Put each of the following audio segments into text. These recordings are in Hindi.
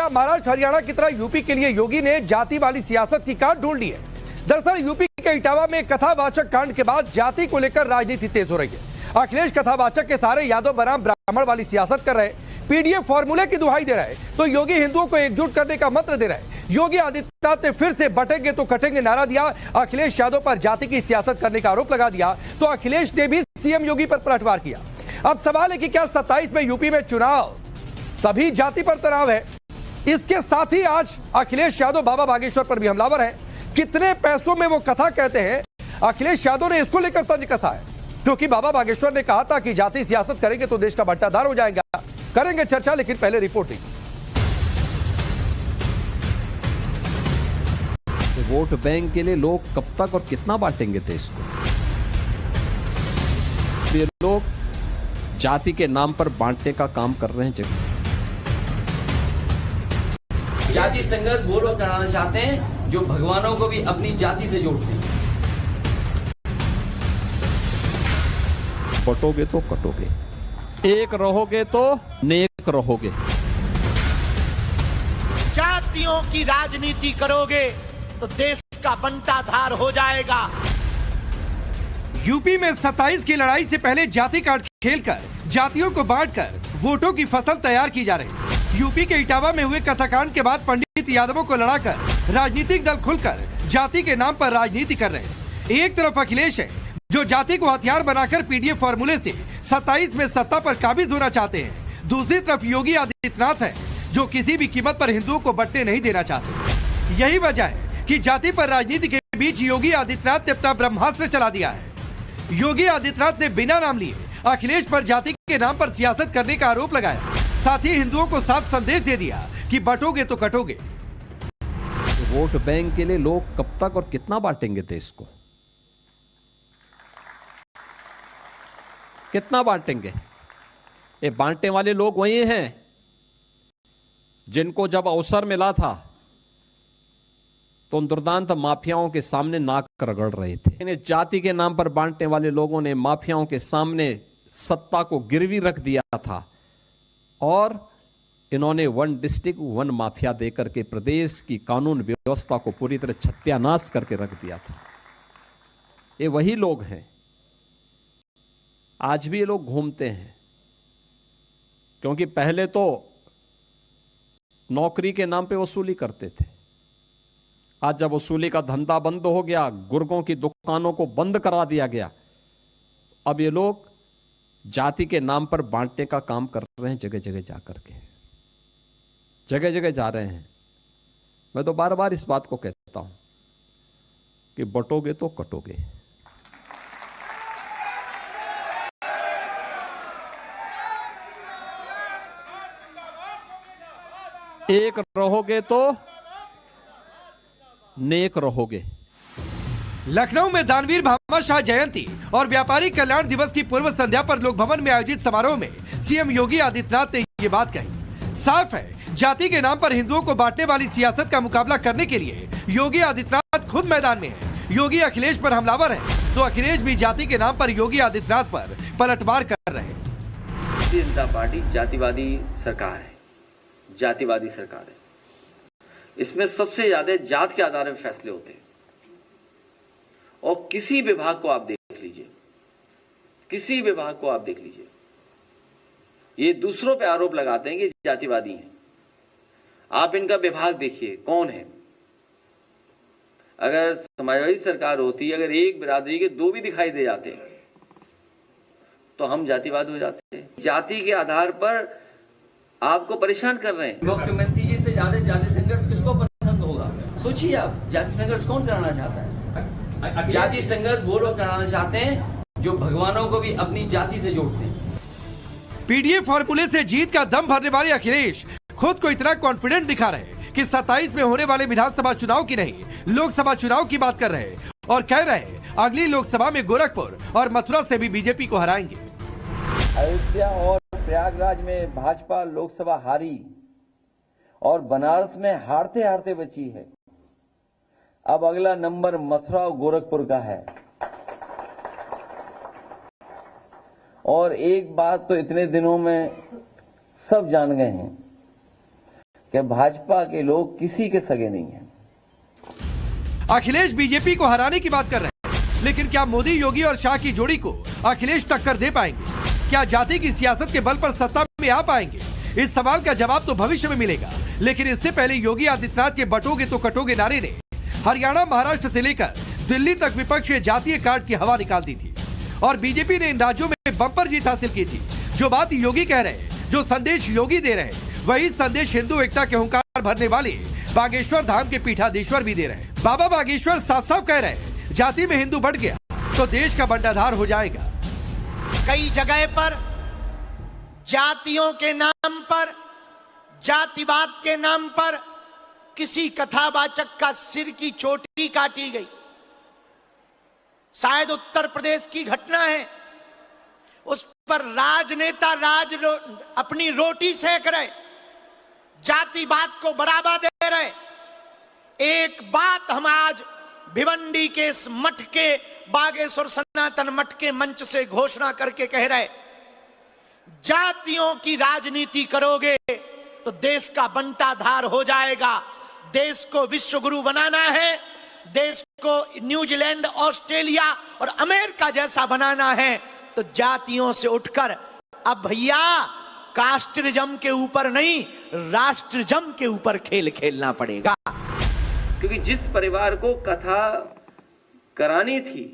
क्या महाराष्ट्र हरियाणा की तरह यूपी के लिए योगी ने जाति वाली सियासत की काट ढूंढ ली है? दरअसल यूपी के इटावा में कथावाचक कांड के बाद जाति को लेकर राजनीति तेज हो रही है। अखिलेश कथावाचक के सारे यादव बनाम ब्राह्मण वाली सियासत कर रहे हैं, पीडीएफ फॉर्मूले की दुहाई दे रहा है, तो योगी हिंदुओं को एकजुट करने का मंत्र दे रहा है। योगी आदित्यनाथ ने फिर से बटेंगे तो कटेंगे नारा दिया। अखिलेश यादव पर जाति की सियासत करने का आरोप लगा दिया, तो अखिलेश ने भी सीएम योगी पर पलटवार किया। अब सवाल है कि क्या 27 में यूपी में चुनाव तभी जाति पर तनाव है? इसके साथ ही आज अखिलेश यादव बाबा बागेश्वर पर भी हमलावर है। कितने पैसों में वो कथा कहते हैं, अखिलेश यादव ने इसको लेकर तंज कसा है, क्योंकि बाबा बागेश्वर ने कहा था कि जाति सियासत करेंगे तो देश का बंटाधार हो जाएगा। करेंगे चर्चा, लेकिन पहले रिपोर्टिंग। वोट बैंक के लिए लोग कब तक और कितना बांटेंगे देश को? ये लोग जाति के नाम पर बांटने का काम कर रहे हैं। जाति संघर्ष वो लोग कराना चाहते हैं जो भगवानों को भी अपनी जाति से जोड़ते हैं। बटोगे तो कटोगे, एक रहोगे तो नेक रहोगे। जातियों की राजनीति करोगे तो देश का बंटाधार हो जाएगा। यूपी में 27 की लड़ाई से पहले जाति कार्ड खेलकर जातियों को बांटकर वोटों की फसल तैयार की जा रही है। यूपी के इटावा में हुए कथाकांड के बाद पंडित यादवों को लड़ाकर राजनीतिक दल खुलकर जाति के नाम पर राजनीति कर रहे हैं। एक तरफ अखिलेश है जो जाति को हथियार बनाकर पीडीएफ फॉर्मूले से 27 में सत्ता पर काबिज होना चाहते हैं। दूसरी तरफ योगी आदित्यनाथ है जो किसी भी कीमत पर हिंदुओं को बंटने नहीं देना चाहते। यही वजह है कि जाति पर राजनीति के बीच योगी आदित्यनाथ ने अपना ब्रह्मास्त्र चला दिया है। योगी आदित्यनाथ ने बिना नाम लिए अखिलेश पर जाति के नाम पर सियासत करने का आरोप लगाया, साथ ही हिंदुओं को साफ संदेश दे दिया कि बटोगे तो कटोगे। वोट बैंक के लिए लोग कब तक और कितना बांटेंगे देश को? कितना बांटेंगे? ये बांटने वाले लोग वही हैं जिनको जब अवसर मिला था तो दुर्दांत माफियाओं के सामने नाक रगड़ रहे थे। इन्हें जाति के नाम पर बांटने वाले लोगों ने माफियाओं के सामने सत्ता को गिरवी रख दिया था और इन्होंने वन डिस्ट्रिक्ट वन माफिया देकर के प्रदेश की कानून व्यवस्था को पूरी तरह सत्यानाश करके रख दिया था। ये वही लोग हैं, आज भी ये लोग घूमते हैं, क्योंकि पहले तो नौकरी के नाम पे वसूली करते थे। आज जब वसूली का धंधा बंद हो गया, गुर्गों की दुकानों को बंद करा दिया गया, अब ये लोग जाति के नाम पर बांटने का काम कर रहे हैं। जगह जगह जाकर के जगह जगह जा रहे हैं। मैं तो बार बार इस बात को कहता हूं कि बटोगे तो कटोगे। एक रहोगे तो नेक रहोगे। लखनऊ में दानवीर भामाशाह जयंती और व्यापारी कल्याण दिवस की पूर्व संध्या पर लोक भवन में आयोजित समारोह में सीएम योगी आदित्यनाथ ने ये बात कही। साफ है, जाति के नाम पर हिंदुओं को बांटने वाली सियासत का मुकाबला करने के लिए योगी आदित्यनाथ खुद मैदान में है। योगी अखिलेश पर हमलावर है, तो अखिलेश भी जाति के नाम पर योगी आदित्यनाथ पर पलटवार कर रहे हैं। भारतीय जनता पार्टी जातिवादी सरकार है, जातिवादी सरकार है। इसमें सबसे ज्यादा जात के आधार पर फैसले होते हैं। और किसी विभाग को आप देख लीजिए, किसी विभाग को आप देख लीजिए, ये दूसरों पे आरोप लगाते हैं कि जातिवादी हैं। आप इनका विभाग देखिए कौन है। अगर समाजवादी सरकार होती, अगर एक बिरादरी के दो भी दिखाई दे जाते तो हम जातिवाद हो जाते हैं। जाति के आधार पर आपको परेशान कर रहे हैं। मुख्यमंत्री जी से ज्यादा जाति संघर्ष किसको पसंद होगा? सोचिए आप, जाति संघर्ष कौन कराना चाहता है? जाति संघर्ष वो लोग कराना चाहते हैं जो भगवानों को भी अपनी जाति से जोड़ते हैं। पीडीएफ फॉर्मूले से जीत का दम भरने वाले अखिलेश खुद को इतना कॉन्फिडेंट दिखा रहे हैं कि 27 में होने वाले विधानसभा चुनाव की नहीं, लोकसभा चुनाव की बात कर रहे हैं और कह रहे हैं अगली लोकसभा में गोरखपुर और मथुरा से भी बीजेपी को हराएंगे। अयोध्या और प्रयागराज में भाजपा लोकसभा हारी और बनारस में हारते हारते बची है। अब अगला नंबर मथुरा और गोरखपुर का है। और एक बात तो इतने दिनों में सब जान गए हैं कि भाजपा के लोग किसी के सगे नहीं हैं। अखिलेश बीजेपी को हराने की बात कर रहे हैं, लेकिन क्या मोदी, योगी और शाह की जोड़ी को अखिलेश टक्कर दे पाएंगे? क्या जाति की सियासत के बल पर सत्ता में आ पाएंगे? इस सवाल का जवाब तो भविष्य में मिलेगा, लेकिन इससे पहले योगी आदित्यनाथ के बटोगे तो कटोगे नारे ने हरियाणा, महाराष्ट्र से लेकर दिल्ली तक विपक्ष के जातीय कार्ड की हवा निकाल दी थी और बीजेपी ने इन राज्यों में बम्पर जीत हासिल की थी। जो बात योगी कह रहे हैं, जो संदेश योगी दे रहे हैं, वही संदेश हिंदू एकता के हुंकार भरने वाले बागेश्वर धाम के पीठाधीश्वर भी दे रहे हैं। बाबा बागेश्वर साफ साफ कह रहे हैं, जाति में हिंदू बढ़ गया तो देश का बंटाधार हो जाएगा। कई जगह पर जातियों के नाम पर, जातिवाद के नाम पर किसी कथावाचक का सिर की चोटी काटी गई। शायद उत्तर प्रदेश की घटना है, उस पर राजनेता अपनी रोटी सेक रहे, जातिवाद को बढ़ावा दे रहे। एक बात हम आज भिवंडी के इस मठ के, बागेश्वर सनातन मठ के मंच से घोषणा करके कह रहे, जातियों की राजनीति करोगे तो देश का बंटाधार हो जाएगा। देश को विश्व गुरु बनाना है, देश को न्यूजीलैंड, ऑस्ट्रेलिया और अमेरिका जैसा बनाना है, तो जातियों से उठकर अब भैया कास्टिज्म के ऊपर नहीं, राष्ट्रजम के ऊपर खेल खेलना पड़ेगा। क्योंकि जिस परिवार को कथा करानी थी,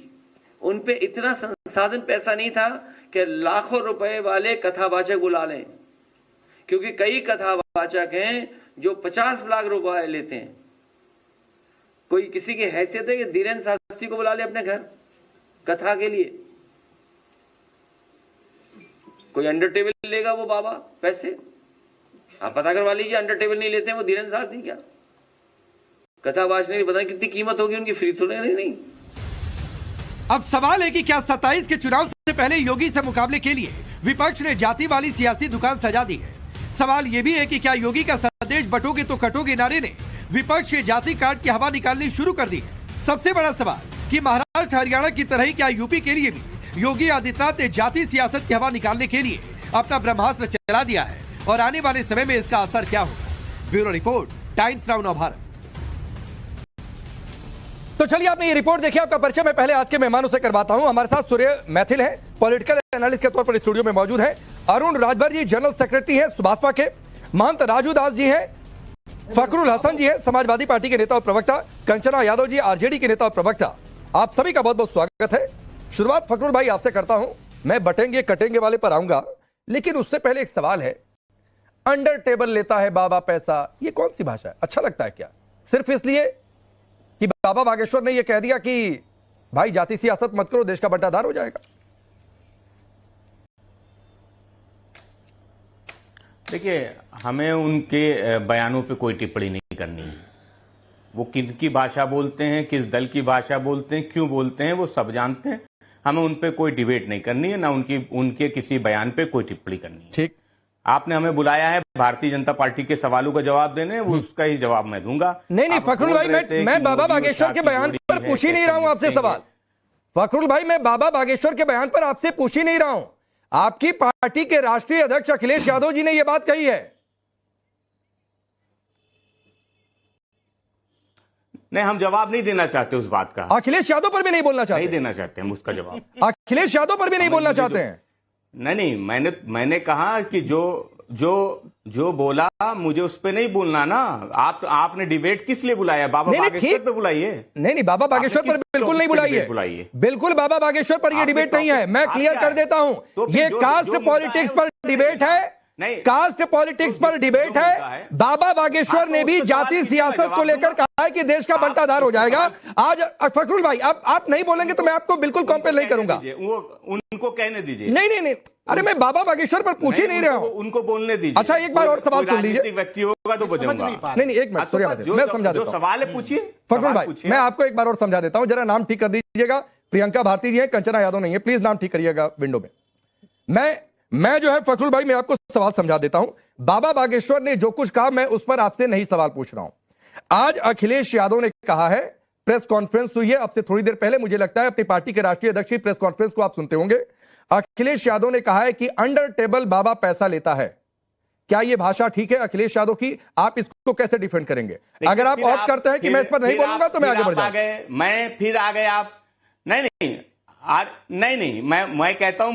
उन पे इतना संसाधन पैसा नहीं था कि लाखों रुपए वाले कथावाचक बुला लें, क्योंकि कई कथावाचक हैं जो 50 लाख रुपए लेते हैं। कोई किसी की हैसियत है कि धीरेन्द्र शास्त्री को बुला ले अपने घर कथा के लिए? कोई अंडर टेबल लेगा वो बाबा पैसे? आप पता करवा लीजिए, अंडर टेबल नहीं लेते हैं वो धीरेन्द्र शास्त्री। क्या कथावाचक नहीं, पता कितनी कीमत होगी उनकी, फ्री तो नहीं। अब सवाल है कि क्या 27 के चुनाव से पहले योगी से मुकाबले के लिए विपक्ष ने जाति वाली सियासी दुकान सजा दी है? सवाल यह भी है कि क्या योगी का संदेश बटोगे तो कटोगे नारे ने विपक्ष के जाति कार्ड की हवा निकालनी शुरू कर दी है? सबसे बड़ा सवाल कि महाराष्ट्र, हरियाणा की तरह ही क्या यूपी के लिए भी योगी आदित्यनाथ ने जाति सियासत की हवा निकालने के लिए अपना ब्रह्मास्त्र चला दिया है और आने वाले समय में इसका असर क्या होगा? ब्यूरो रिपोर्ट, टाइम्स नाउ नव भारत। तो चलिए आपने ये रिपोर्ट देखी, आपका परिचय मैं पहले आज के मेहमानों से करवाता हूं। हमारे साथ सूर्य मैथिल हैं, पॉलिटिकल एनालिस्ट के तौर पर स्टूडियो में मौजूद हैं। अरुण राजभर जी जनरल सेक्रेटरी हैं भाजपा के। महंत राजू दास जी हैं। फखरुल हसन जी हैं, समाजवादी पार्टी के नेता और प्रवक्ता। कंचना यादव जी आरजेडी के नेता और प्रवक्ता। आप सभी का बहुत बहुत स्वागत है। शुरुआत फखरुल भाई आपसे करता हूं। मैं बटेंगे कटेंगे वाले पर आऊंगा, लेकिन उससे पहले एक सवाल है। अंडर टेबल लेता है बाबा पैसा, ये कौन सी भाषा है? अच्छा लगता है क्या सिर्फ इसलिए कि बाबा बागेश्वर ने यह कह दिया कि भाई जाति सियासत मत करो, देश का बंटाधार हो जाएगा? देखिए, हमें उनके बयानों पे कोई टिप्पणी नहीं करनी है। वो किसकी भाषा बोलते हैं, किस दल की भाषा बोलते हैं, क्यों बोलते हैं, वो सब जानते हैं। हमें उन पे कोई डिबेट नहीं करनी है, ना उनके किसी बयान पे कोई टिप्पणी करनी है। ठीक, आपने हमें बुलाया है भारतीय जनता पार्टी के सवालों का जवाब देने, वो उसका ही जवाब मैं दूंगा। नहीं फखरुल भाई, मैं बाबा बागेश्वर के बयान पर पूछ ही नहीं रहा हूं आपसे सवाल। फखरुल भाई, मैं बाबा बागेश्वर के बयान पर आपसे पूछ ही नहीं रहा हूं। आपकी पार्टी के राष्ट्रीय अध्यक्ष अखिलेश यादव जी ने यह बात कही है। नहीं, हम जवाब नहीं देना चाहते उस बात का। अखिलेश यादव पर भी नहीं बोलना चाहते? नहीं देना चाहते हम उसका जवाब। अखिलेश यादव पर भी नहीं बोलना चाहते हैं? नहीं, मैंने कहा कि जो बोला मुझे उस पे नहीं बोलना ना। आपने डिबेट किस लिए बुलाया? बाबा बागेश्वर पे बुलाइए। नहीं, बाबा बागेश्वर पर बिल्कुल नहीं बुलाइए। बिल्कुल बाबा बागेश्वर पर यह डिबेट नहीं है। मैं क्लियर कर देता हूं, ये कास्ट पॉलिटिक्स पर डिबेट है। नहीं, कास्ट पॉलिटिक्स पर डिबेट है। बाबा बागेश्वर ने भी जाति सियासत को लेकर कहा है कि देश का बंटाधार हो जाएगा। आज फखरुल भाई, आप नहीं बोलेंगे तो मैं आपको बिल्कुल कॉम्पेल नहीं करूंगा। उनको कहने दीजिए। नहीं, अरे मैं बाबा बागेश्वर पर पूछ ही नहीं रहा हूं। उनको बोलने दीजिए। अच्छा, एक बार और सवाल सुन लीजिए। व्यक्ति होगा तो बजाऊंगा। नहीं, एक मिनट, मैं समझा देता हूं। सवाल है पूछिए फखरुल भाई, मैं आपको एक बार और समझा देता हूं। जरा नाम ठीक कर दीजिएगा। प्रियंका भारती जी है, कंचना यादव नहीं है। प्लीज नाम ठीक करिएगा विंडो में। मैं जो है फखरुल भाई, मैं आपको सवाल समझा देता हूं। बाबा बागेश्वर ने जो कुछ कहा, मैं उस पर आपसे नहीं सवाल पूछ रहा हूं। आज अखिलेश यादव ने कहा है, प्रेस कॉन्फ्रेंस हुई है अब से थोड़ी देर पहले, मुझे लगता है अपनी पार्टी के राष्ट्रीय अध्यक्ष की प्रेस कॉन्फ्रेंस को आप सुनते होंगे। अखिलेश यादव ने कहा है कि अंडर टेबल बाबा पैसा लेता है। क्या ये भाषा ठीक है अखिलेश यादव की? आप इसको कैसे डिफेंड करेंगे? अगर आप ऑप्ट करते हैं कि मैं इस पर नहीं बोलूंगा तो मैं आगे बढ़ जाऊंगा। मैं फिर आ गए आप। नहीं, मैं कहता हूं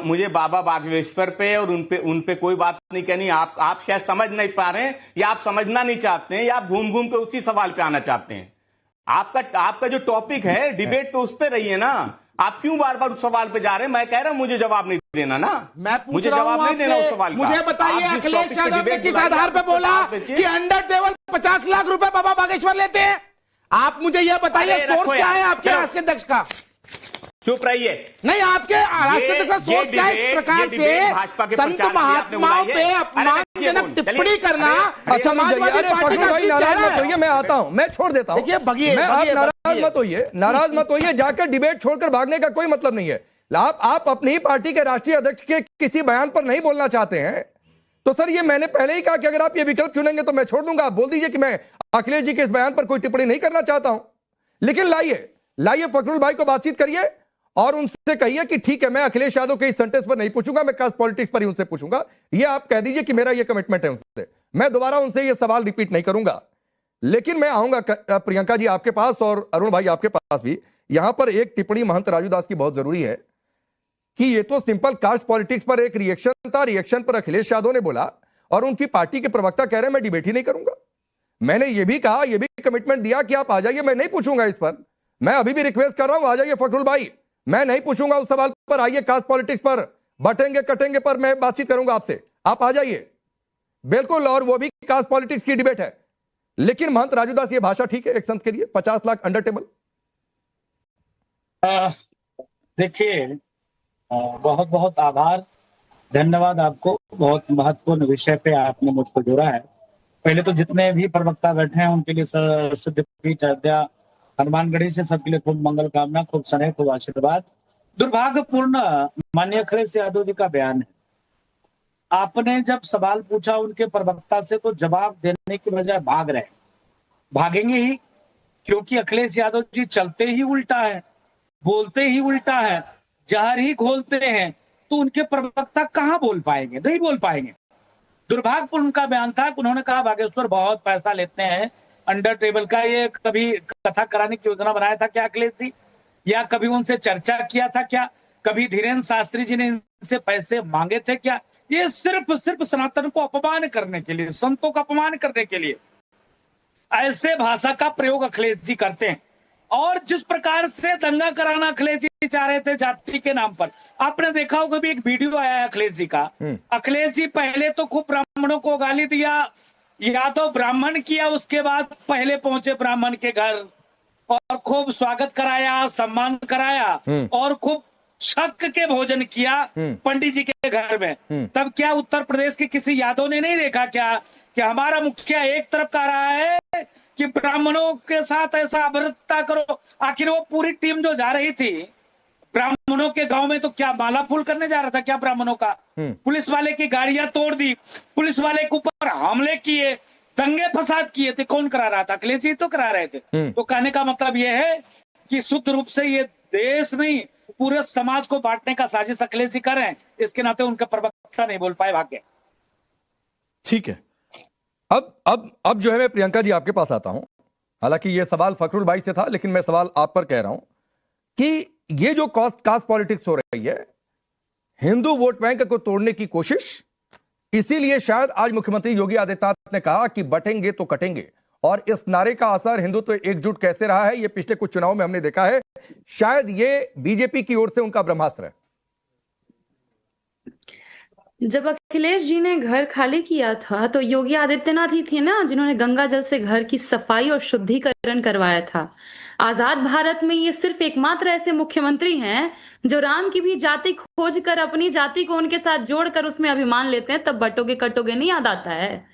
मुझे बाबा बागेश्वर पे और उन पे कोई बात नहीं कहनी। आप शायद समझ नहीं पा रहे हैं, या आप समझना नहीं चाहते हैं, या आप घूम घूम के उसी सवाल पे आना चाहते हैं। आपका जो टॉपिक है डिबेट पे उस पे रही है ना। आप क्यों बार बार उस सवाल पे जा रहे हैं? मैं कह रहा हूं मुझे जवाब नहीं देना ना। मुझे जवाब नहीं देना उस सवाल का। मुझे बताइए अखिलेश यादव ने किस आधार पे बोला कि अंडर टेबल 50 लाख रुपए बाबा बागेश्वर लेते हैं? आप मुझे यह बताइए, सोर्स क्या है आपके राष्ट्रीय अध्यक्ष का? चुप रहिए। नहीं, आपके राष्ट्रीय अध्यक्ष का सोच क्या है इस प्रकार से संत महात्माओं पे अपमानजनक टिप्पणी करना? अच्छा, मैं आता हूं, मैं छोड़ देता हूं। नाराज मत होइए, जाकर डिबेट छोड़कर भागने का कोई मतलब नहीं है। आप अपनी ही पार्टी के राष्ट्रीय अध्यक्ष के किसी बयान पर नहीं बोलना चाहते हैं तो सर, ये मैंने पहले ही कहा कि अगर आप ये विकल्प चुनेंगे तो मैं छोड़ दूंगा। आप बोल दीजिए कि मैं अखिलेश जी के इस बयान पर कोई टिप्पणी नहीं करना चाहता हूं, लेकिन लाइए फखरुल भाई को बातचीत करिए और उनसे कहिए कि ठीक है, मैं अखिलेश यादव के इस सेंटेंस पर नहीं पूछूंगा, मैं कास्ट पॉलिटिक्स पर ही उनसे पूछूंगा। ये आप कह दीजिए कि मेरा ये कमिटमेंट है उनसे। मैं दोबारा उनसे ये सवाल रिपीट नहीं करूंगा, लेकिन मैं आऊंगा प्रियंका जी आपके पास और अरुण भाई आपके पास भी। यहां पर एक टिप्पणी महंत राजू दास की बहुत जरूरी है कि ये तो सिंपल कास्ट पॉलिटिक्स पर एक रिएक्शन था। रिएक्शन पर अखिलेश यादव ने बोला और उनकी पार्टी के प्रवक्ता कह रहे हैं मैं डिबेट ही नहीं करूंगा। मैंने ये भी कहा, ये भी कमिटमेंट दिया कि आप आ जाइए, मैं नहीं पूछूंगा इस पर। मैं अभी भी रिक्वेस्ट कर रहा हूं, आ जाइए फखरुल भाई, मैं नहीं पूछूंगा उस सवाल पर। आइए, कास्ट पॉलिटिक्स पर बटेंगे कटेंगे पर मैं बातचीत करूंगा आपसे, आप आ जाइए बिल्कुल। और वो भी कास्ट पॉलिटिक्स की डिबेट है। लेकिन महंत राजू दास, ये भाषा ठीक है एक संत के लिए? 50 लाख अंडर टेबल। देखिए, बहुत बहुत आभार, धन्यवाद आपको। बहुत महत्वपूर्ण विषय पे आपने मुझको जोड़ा है। पहले तो जितने भी प्रवक्ता बैठे हैं उनके लिए सिद्धपीठ अयोध्या हनुमानगढ़ी से सबके लिए खूब मंगल कामना, खूब स्नेह, खूब आशीर्वाद। दुर्भाग्यपूर्ण माननीय अखिलेश यादव जी का बयान है। आपने जब सवाल पूछा उनके प्रवक्ता से तो जवाब देने की बजाय भाग रहे। भागेंगे ही, क्योंकि अखिलेश यादव जी चलते ही उल्टा है, बोलते ही उल्टा है, जहर ही घोलते हैं, तो उनके प्रवक्ता कहां बोल पाएंगे? नहीं बोल पाएंगे। दुर्भाग्यपूर्ण उनका बयान था कि उन्होंने कहा बागेश्वर बहुत पैसा लेते हैं अंडर टेबल का। ये कभी कथा कराने की योजना बनाया था क्या अखिलेश जी? या कभी उनसे चर्चा किया था क्या? कभी धीरेन्द्र शास्त्री जी ने इनसे पैसे मांगे थे क्या? ये सिर्फ सनातन को अपमान करने के लिए, संतों का अपमान करने के लिए ऐसे भाषा का प्रयोग अखिलेश जी करते हैं। और जिस प्रकार से दंगा कराना अखिलेश जी चाह रहे थे जाति के नाम पर, आपने देखा होगा भी एक वीडियो आया है अखिलेश जी का। अखिलेश जी पहले तो खूब ब्राह्मणों को गाली दिया, यादव ब्राह्मण किया, उसके बाद पहले पहुंचे ब्राह्मण के घर और खूब स्वागत कराया, सम्मान कराया और खूब शक के भोजन किया पंडित जी के घर में। तब क्या उत्तर प्रदेश के किसी यादव ने नहीं देखा क्या कि हमारा मुखिया एक तरफ कह रहा है कि ब्राह्मणों के साथ ऐसा अभद्रता करो? आखिर वो पूरी टीम जो जा रही थी ब्राह्मणों के गांव में तो क्या माला फूल करने जा रहा था क्या ब्राह्मणों का? पुलिस वाले की गाड़ियां तोड़ दी, पुलिस वाले के ऊपर हमले किए, दंगे फसाद किए थे। कौन करा रहा था? अखिलेश जी तो करा रहे थे। तो कहने का मतलब यह है कि शुद्ध रूप से ये देश नहीं पूरे समाज को बांटने का साजिश अखिलेश जी कर रहे हैं। इसके नाते उनके प्रवक्ता नहीं बोल पाए, भाग्य। ठीक है, अब जो है मैं प्रियंका जी आपके पास आता हूं। हालांकि ये सवाल फखरुल भाई से था, लेकिन मैं सवाल आप पर कह रहा हूं कि ये जो कास्ट पॉलिटिक्स हो रही है, हिंदू वोट बैंक को तोड़ने की कोशिश, इसीलिए शायद आज मुख्यमंत्री योगी आदित्यनाथ ने कहा कि बटेंगे तो कटेंगे। और इस नारे का असर हिंदुत्व एकजुट कैसे रहा है, ये पिछले कुछ चुनाव में हमने देखा है। शायद ये बीजेपी की ओर से उनका ब्रह्मास्त्र है। जब अखिलेश जी ने घर खाली किया था तो योगी आदित्यनाथ ही थे ना जिन्होंने गंगा जल से घर की सफाई और शुद्धिकरण करवाया था। आजाद भारत में ये सिर्फ एकमात्र ऐसे मुख्यमंत्री हैं जो राम की भी जाति खोज कर अपनी जाति को उनके साथ जोड़कर उसमें अभिमान लेते हैं। तब बटोगे कटोगे नहीं याद आता है।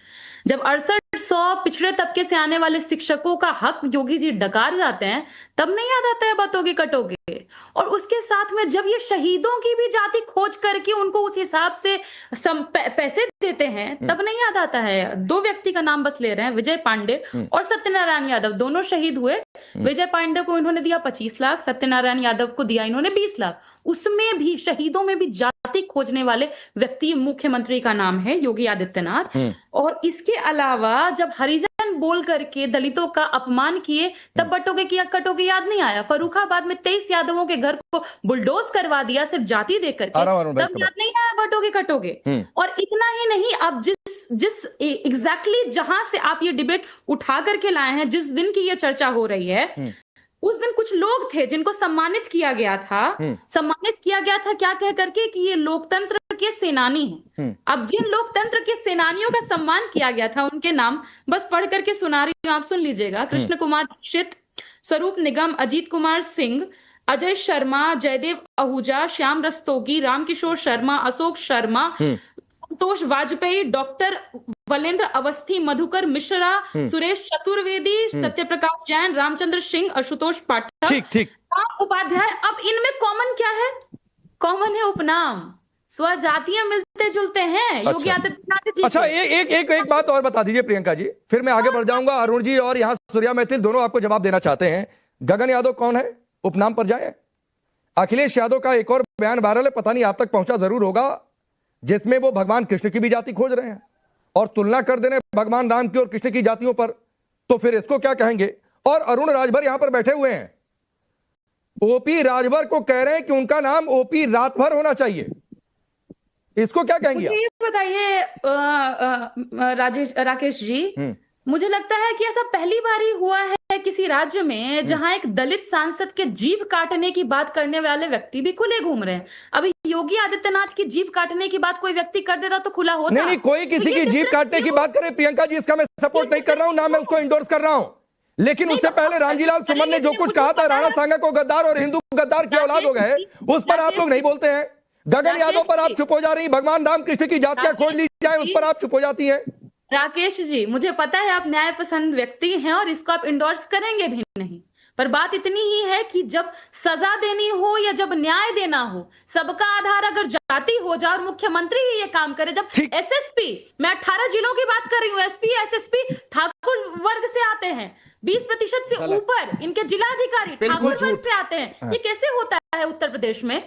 जब 6800 पिछड़े तबके से आने वाले शिक्षकों का हक योगी जी डकार जाते हैं, तब नहीं याद आता है बटोगे कटोगे। और उसके साथ में जब ये शहीदों की भी जाति खोज करके उनको उस हिसाब से पैसे देते हैं, तब नहीं याद आता है। दो व्यक्ति का नाम बस ले रहे हैं, विजय पांडे और सत्यनारायण यादव, दोनों शहीद हुए। विजय पांडे को इन्होंने दिया 25 लाख, सत्यनारायण यादव को दिया इन्होंने 20 लाख। उसमें भी शहीदों में भी जाति खोजने वाले व्यक्ति मुख्यमंत्री का नाम है योगी आदित्यनाथ। और इसके अलावा जब हरिजन बोल करके दलितों का अपमान किए तब बटोगे किया कटोगे याद नहीं आया। फर्रुखाबाद में 23 यादवों के घर को बुलडोज करवा दिया सिर्फ जाति देकर के, तब याद नहीं आया बटोगे कटोगे। और इतना ही नहीं, अब जिस एग्जैक्टली जहां से आप ये डिबेट उठा करके लाए हैं, जिस दिन की ये चर्चा हो रही है, उस दिन कुछ लोग थे जिनको सम्मानित किया गया था। सम्मानित किया गया था क्या कह करके कि ये लोकतंत्र के सेनानी हैं। अब जिन लोकतंत्र के सेनानियों का सम्मान किया गया था उनके नाम बस पढ़ करके सुना रही हूं, आप सुन लीजिएगा। कृष्ण कुमार दीक्षित, स्वरूप निगम, अजीत कुमार सिंह, अजय शर्मा, जयदेव आहूजा, श्याम रस्तोगी, रामकिशोर शर्मा, अशोक शर्मा, संतोष वाजपेयी, डॉक्टर वलेंद्र अवस्थी, मधुकर मिश्रा, सुरेश चतुर्वेदी, सत्यप्रकाश जैन, रामचंद्र सिंह, आशुतोष पाठक, ठीक उपाध्याय। अब इनमें कॉमन क्या है? कॉमन है उपनाम, स्वजातीय मिलते जुलते हैं योगी आदित्यनाथ जी। अच्छा, एक बात और बता दीजिए प्रियंका जी, फिर मैं आगे बढ़ जाऊंगा। अरुण जी और यहाँ सूर्या मैथिल दोनों आपको जवाब देना चाहते हैं। गगन यादव कौन है? उपनाम पर जाए। अखिलेश यादव का एक और बयान वायरल है, पता नहीं आप तक पहुंचा जरूर होगा, जिसमें वो भगवान कृष्ण की भी जाति खोज रहे हैं और तुलना कर दे रहे हैं भगवान राम की और कृष्ण की जातियों पर। तो फिर इसको क्या कहेंगे? और अरुण राजभर यहां पर बैठे हुए हैं, ओपी राजभर को कह रहे हैं कि उनका नाम ओपी रातभर होना चाहिए। इसको क्या कहेंगे? मुझे ये बताइए राकेश जी, मुझे लगता है कि ऐसा पहली बार ही हुआ है किसी राज्य में जहां एक दलित सांसद के जीभ काटने की बात करने वाले व्यक्ति भी खुले घूम रहे हैं। अभी योगी आदित्यनाथ की जीभ काटने की बात कोई व्यक्ति कर देता तो खुला होता। नहीं, कोई किसी की जीभ काटने की बात करे प्रियंका जी, इसका मैं सपोर्ट नहीं कर रहा हूं, ना मैं उसको इंडोर्स कर रहा हूं। लेकिन उससे पहले रामजीलाल सुमन ने जो कुछ कहा था, राणा सांगा को गद्दार और हिंदू गद्दार की औलाद हो गए, उस पर आप लोग नहीं बोलते हैं। गगन यादव पर आप चुप हो जा रही, भगवान राम कृष्ण की जातियां खोज ली जाए उस पर आप चुप हो जाती हैं। राकेश जी, मुझे पता है आप न्याय पसंद व्यक्ति हैं और इसको आप इंडोर्स करेंगे भी नहीं, पर बात इतनी ही है कि जब सजा देनी हो या जब न्याय देना हो, सबका आधार अगर जाति हो जाए और मुख्यमंत्री ही ये काम करे। जब एसएसपी, मैं 18 जिलों की बात कर रही हूँ, एसपी एसएसपी ठाकुर वर्ग से आते हैं, 20% से ऊपर इनके जिलाधिकारी ठाकुर वर्ग से आते हैं। ये कैसे होता है उत्तर प्रदेश में?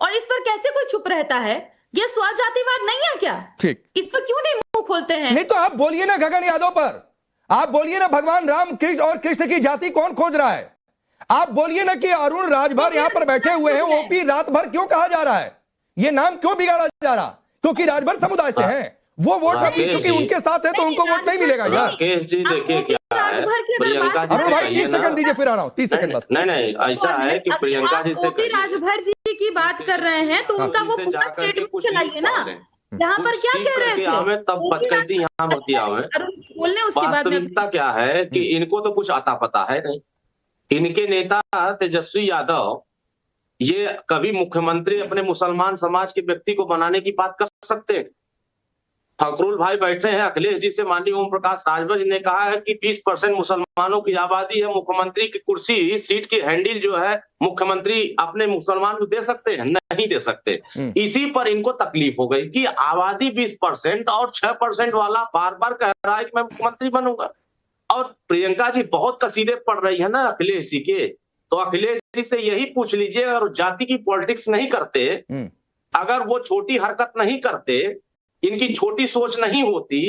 और इस पर कैसे कोई चुप रहता है? ये स्वजातिवाद नहीं है क्या? ठीक, इस पर क्यों नहीं मुंह खोलते हैं? नहीं तो आप बोलिए ना गगन यादव पर, आप बोलिए ना भगवान राम कृष्ण और कृष्ण की जाति कौन खोज रहा है। आप बोलिए ना कि अरुण राजभर यहां पर बैठे हुए हैं, ओपी रात भर क्यों कहा जा रहा है? ये नाम क्यों बिगाड़ा जा रहा? क्योंकि राजभर समुदाय से हैं, वो वोट अपनी चुकी उनके साथ है तो उनको वोट नहीं मिलेगा यार। राकेश जी देखिए क्या है, प्रियंका जी अरुण भाई 30 सेकंड दीजिए, फिर आ रहा हूं 30 सेकंड बाद। नहीं ऐसा है कि प्रियंका जी से राजभर जी की बात कर रहे हैं तो उनका वो पूरा स्टेटमेंट चलाइए ना, यहाँ पर क्या कह रहे थे? हमें तब पचकती यहाँ होती है। बोलने उसके बाद वास्तविकता क्या है कि इनको तो कुछ आता पता है नहीं। इनके नेता तेजस्वी यादव ये कभी मुख्यमंत्री अपने मुसलमान समाज के व्यक्ति को बनाने की बात कर सकते हैं? फखरुल भाई बैठे हैं, अखिलेश जी से माननीय ओम प्रकाश राजभर जी ने कहा है कि 20% मुसलमानों की आबादी है, मुख्यमंत्री की कुर्सी सीट की हैंडल जो है मुख्यमंत्री अपने मुसलमान को दे सकते हैं? नहीं दे सकते। इसी पर इनको तकलीफ हो गई कि आबादी 20% और 6% वाला बार बार कह रहा है कि मैं मुख्यमंत्री बनूंगा। और प्रियंका जी बहुत कसीदे पढ़ रही है ना अखिलेश जी के, तो अखिलेश जी से यही पूछ लीजिए, अगर जाति की पॉलिटिक्स नहीं करते, अगर वो छोटी हरकत नहीं करते, इनकी छोटी सोच नहीं होती,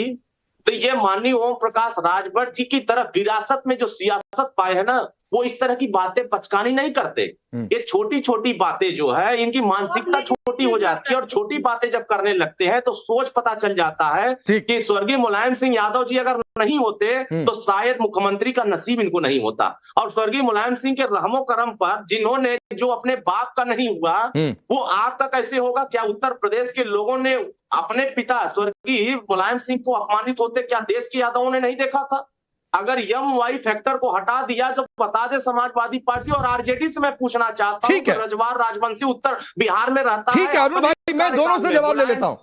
तो ये माननीय ओम प्रकाश राजभर जी की तरफ विरासत में जो सियासत पाए है ना, वो इस तरह की बातें पचकानी नहीं करते। ये छोटी छोटी बातें जो है, इनकी मानसिकता छोटी हो जाती है और छोटी बातें जब करने लगते हैं तो सोच पता चल जाता है कि स्वर्गीय मुलायम सिंह यादव जी अगर नहीं होते तो शायद मुख्यमंत्री का नसीब इनको नहीं होता। और स्वर्गीय मुलायम सिंह के रहमो करम पर जिन्होंने जो अपने बाप का नहीं हुआ वो आपका कैसे होगा? क्या उत्तर प्रदेश के लोगों ने अपने पिता स्वर्गीय मुलायम सिंह को अपमानित होते क्या देश के यादवों ने नहीं देखा था? अगर यम वाई फैक्टर को हटा दिया तो बता दे समाजवादी पार्टी और आरजेडी से मैं पूछना चाहता हूं कि रजवार राजवंशी उत्तर बिहार में रहता है। ठीक है अरुण भाई, मैं दोनों से जवाब ले लेता हूं।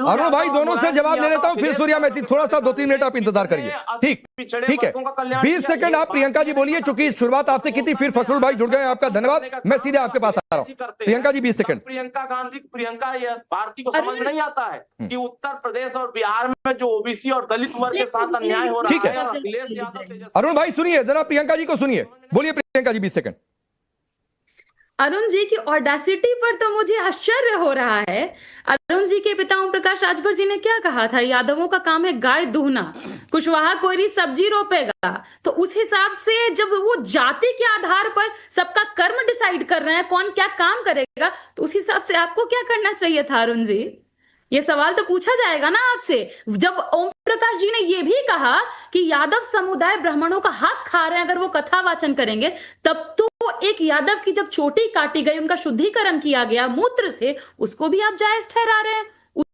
अरुण भाई दोनों से जवाब ले लेता हूं, फिर सूर्या मैथिल थोड़ा सा 2-3 मिनट आप इंतजार करिए। ठीक है 20 सेकंड आप प्रियंका जी बोलिए, चूंकि शुरुआत आपसे की थी, फिर फखरुल भाई जुड़ गए, आपका धन्यवाद। मैं सीधे आपके पास आ रहा हूं। प्रियंका जी 20 सेकंड। प्रियंका भारती को समझ में नहीं आता है कि उत्तर प्रदेश और बिहार में जो ओबीसी और दलित वर्ग के साथ अन्याय हो रहा है। अखिलेश यादव अरुण भाई सुनिए जरा, प्रियंका जी को सुनिए, बोलिए प्रियंका जी 20 सेकंड। अरुण जी की ऑडेसिटी पर तो मुझे आश्चर्य हो रहा है। अरुण जी के पिता ओम प्रकाश राजभर जी ने क्या कहा था, यादवों का काम है गाय दूहना, कुशवाहा कोयरी सब्जी रोपेगा। तो उस हिसाब से जब वो जाति के आधार पर सबका कर्म डिसाइड कर रहे हैं कौन क्या काम करेगा, तो उस हिसाब से आपको क्या करना चाहिए था अरुण जी? ये सवाल तो पूछा जाएगा ना आपसे। जब ओम प्रकाश जी ने ये भी कहा कि यादव समुदाय ब्राह्मणों का हक खा रहे हैं अगर वो कथा वाचन करेंगे, तब तो एक यादव की जब चोटी काटी गई, उनका शुद्धिकरण किया गया मूत्र से, उसको भी आप जायज ठहरा रहे हैं,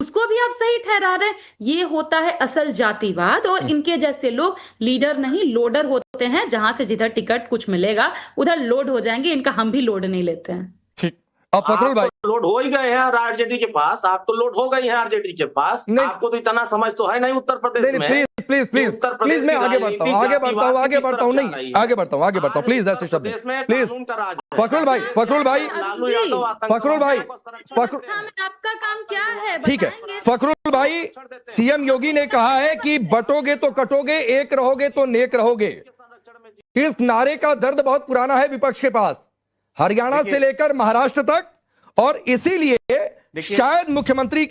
उसको भी आप सही ठहरा रहे हैं। ये होता है असल जातिवाद। और इनके जैसे लोग लीडर नहीं लोडर होते हैं, जहां से जिधर टिकट कुछ मिलेगा उधर लोड हो जाएंगे। इनका हम भी लोड नहीं लेते हैं। ठीक, अब फखरुल भाई तो लोड हो ही गए हैं आरजेडी के पास, आप तो लोड हो गई हैं आरजेडी के पास। आपको तो इतना समझ तो है नहीं उत्तर प्रदेश में। प्लीज मैं आगे बढ़ता हूँ नहीं आगे बढ़ता हूँ प्लीज ऐसे शब्द प्लीज। फखरुल भाई आपका काम क्या है ठीक है। फखरुल भाई, सीएम योगी ने कहा है कि बटोगे तो कटोगे, एक रहोगे तो नेक रहोगे। इस नारे का दर्द बहुत पुराना है विपक्ष के पास, हरियाणा से लेकर महाराष्ट्र तक। और इसीलिए शायद मुख्यमंत्री,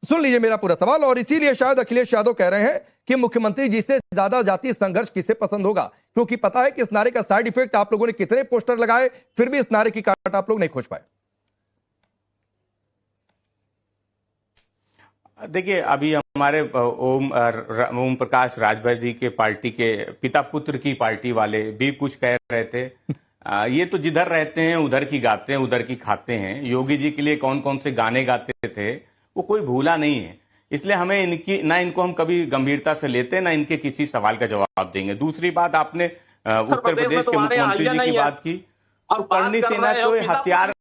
सुन लीजिए मेरा पूरा सवाल, और इसीलिए शायद अखिलेश यादव कह रहे हैं कि मुख्यमंत्री जी से ज्यादा जातीय संघर्ष किसे पसंद होगा, क्योंकि पता है कि इस नारे का साइड इफेक्ट आप लोगों ने कितने पोस्टर लगाए, फिर भी इस नारे की काट आप लोग नहीं खोज पाए। देखिए, अभी हमारे ओम प्रकाश राजभर जी के पार्टी के पिता पुत्र की पार्टी वाले भी कुछ कह रहे थे। ये तो जिधर रहते हैं उधर की गाते हैं, उधर की खाते हैं। योगी जी के लिए कौन कौन से गाने गाते थे वो कोई भूला नहीं है। इसलिए हमें इनको हम कभी गंभीरता से लेते ना इनके किसी सवाल का जवाब देंगे। दूसरी बात, आपने उत्तर प्रदेश के मुख्यमंत्री जी की बात की, तो करनी सेना कोई हथियार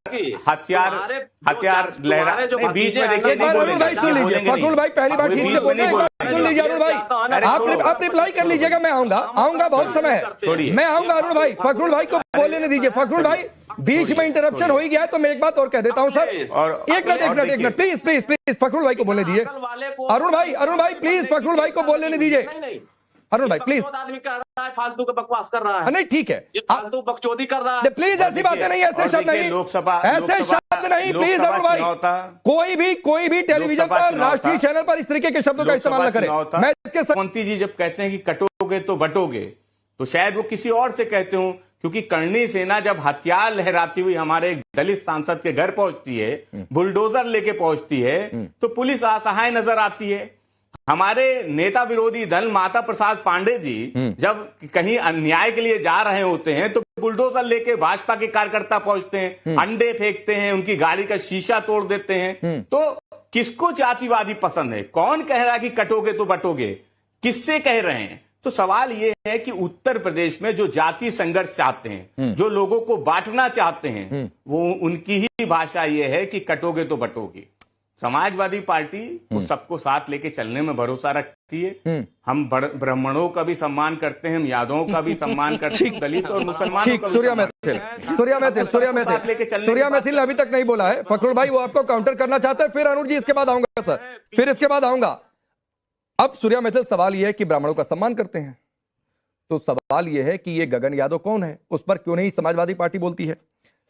लहरा बीच में देखिए। फखरुल भाई पहली बार ठीक से बोलिए, सुन लीजिए अरुण भाई, आप रिप्लाई कर लीजिएगा, मैं आऊंगा बहुत समय है, मैं आऊंगा अरुण भाई। फखरुल भाई को बोलने नहीं दीजिए। फखरुल भाई बीच में इंटरप्शन हो ही गया, तो मैं एक बात और कह देता हूं सर। एक मिनट प्लीज फखरुल भाई को बोलने दीजिए। अरुण भाई प्लीज फखरुल भाई को बोलने नहीं दीजिए। अरुण भाई प्लीज, आदमी कह रहा है फालतू का बकवास कर रहा है। नहीं ठीक है, फालतू बकचोदी कर रहा है। प्लीज ऐसी बातें नहीं, ऐसे शब्द नहीं, ऐसे शब्द नहीं प्लीज अरुण भाई। कोई भी टेलीविजन पर, राष्ट्रीय चैनल पर इस तरीके के शब्दों का इस्तेमाल न करें। मैं इसके मुख्यमंत्री जी जब कहते हैं कि कटोगे तो बटोगे, तो शायद वो किसी और से कहते हो, क्योंकि करनी सेना जब हथियार लहराती हुई हमारे एक दलित सांसद के घर पहुंचती है, बुलडोजर लेके पहुंचती है, तो पुलिस असहाय नजर आती है। हमारे नेता विरोधी दल माता प्रसाद पांडे जी जब कहीं अन्याय के लिए जा रहे होते हैं, तो बुलडोजर लेके भाजपा के कार्यकर्ता पहुंचते हैं, अंडे फेंकते हैं, उनकी गाड़ी का शीशा तोड़ देते हैं। तो किसको जातिवादी पसंद है? कौन कह रहा है कि कटोगे तो बटोगे? किससे कह रहे हैं? तो सवाल यह है कि उत्तर प्रदेश में जो जातीय संघर्ष चाहते हैं, जो लोगों को बांटना चाहते हैं, वो उनकी ही भाषा यह है कि कटोगे तो बटोगे। समाजवादी पार्टी वो सबको साथ लेके चलने में भरोसा रखती है। हम ब्राह्मणों का भी सम्मान करते हैं, हम यादवों का भी सम्मान करते हैं, दलित और मुसलमानों का भी। सूर्या मैथिल अभी तक नहीं बोला है। फखरुल भाई वो आपको काउंटर करना चाहते हैं, फिर अरुण जी इसके बाद आऊंगा सर, फिर इसके बाद आऊंगा। अब सूर्या मैथिल, सवाल यह है कि ब्राह्मणों का सम्मान करते हैं, तो सवाल यह है कि ये गगन यादव कौन है, उस पर क्यों नहीं समाजवादी पार्टी बोलती है।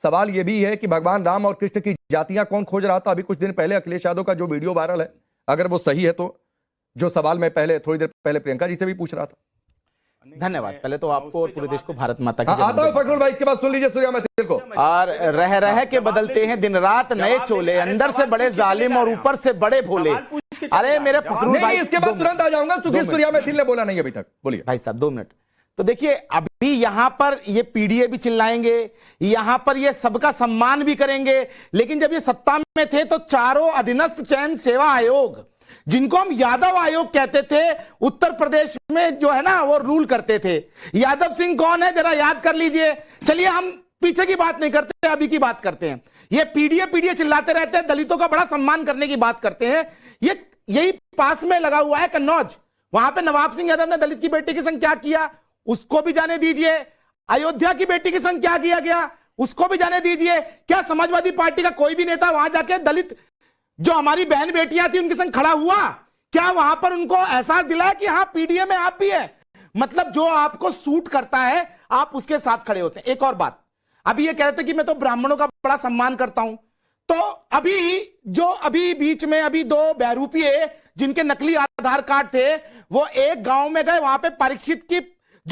सवाल यह भी है कि भगवान राम और कृष्ण की जातियां कौन खोज रहा था। अभी कुछ दिन पहले अखिलेश यादव का जो वीडियो वायरल है, अगर वो सही है, तो जो सवाल मैं थोड़ी देर पहले प्रियंका जी से भी पूछ रहा था। धन्यवाद पहले तो आपको और पूरे देश को भारत माता की आता हूं फखरुल भाई, इसके बाद सुन लीजिए सूर्या मैथिल को। और रह के बदलते हैं दिन रात नए चोले, अंदर से बड़े जालिम और ऊपर से बड़े भोले। अरे मेरे फखरुल भाई, इसके बाद तुरंत आ जाऊंगा, क्योंकि सूर्या मैथिल ने बोला नहीं अभी तक। बोलिए भाई साहब, 2 मिनट। तो देखिए, अभी यहां पर ये पीडीए भी चिल्लाएंगे, यहां पर ये सबका सम्मान भी करेंगे, लेकिन जब ये सत्ता में थे तो चारों अधीनस्थ चयन सेवा आयोग, जिनको हम यादव आयोग कहते थे, उत्तर प्रदेश में जो है ना वो रूल करते थे। यादव सिंह कौन है जरा याद कर लीजिए। चलिए हम पीछे की बात नहीं करते, अभी की बात करते हैं। ये पीडीए चिल्लाते रहते हैं, दलितों का बड़ा सम्मान करने की बात करते हैं। यही पास में लगा हुआ है कन्नौज, वहां पे नवाब सिंह यादव ने दलित की बेटी के संग क्या किया उसको भी जाने दीजिए। अयोध्या की बेटी के संग क्या किया गया उसको भी जाने दीजिए। क्या समाजवादी पार्टी का कोई भी नेता वहां जाके दलित जो हमारी बहन बेटियां थी उनके संग खड़ा हुआ? क्या वहां पर उनको एहसास दिलाया कि हाँ पीडीए में आप भी है? मतलब जो आपको सूट करता है आप उसके साथ खड़े होते हैं। एक और बात, अभी ये कह रहे थे कि मैं तो ब्राह्मणों का बड़ा सम्मान करता हूं। तो अभी बीच में अभी 2 बहरूपिये जिनके नकली आधार कार्ड थे, वो एक गांव में गए, वहां पे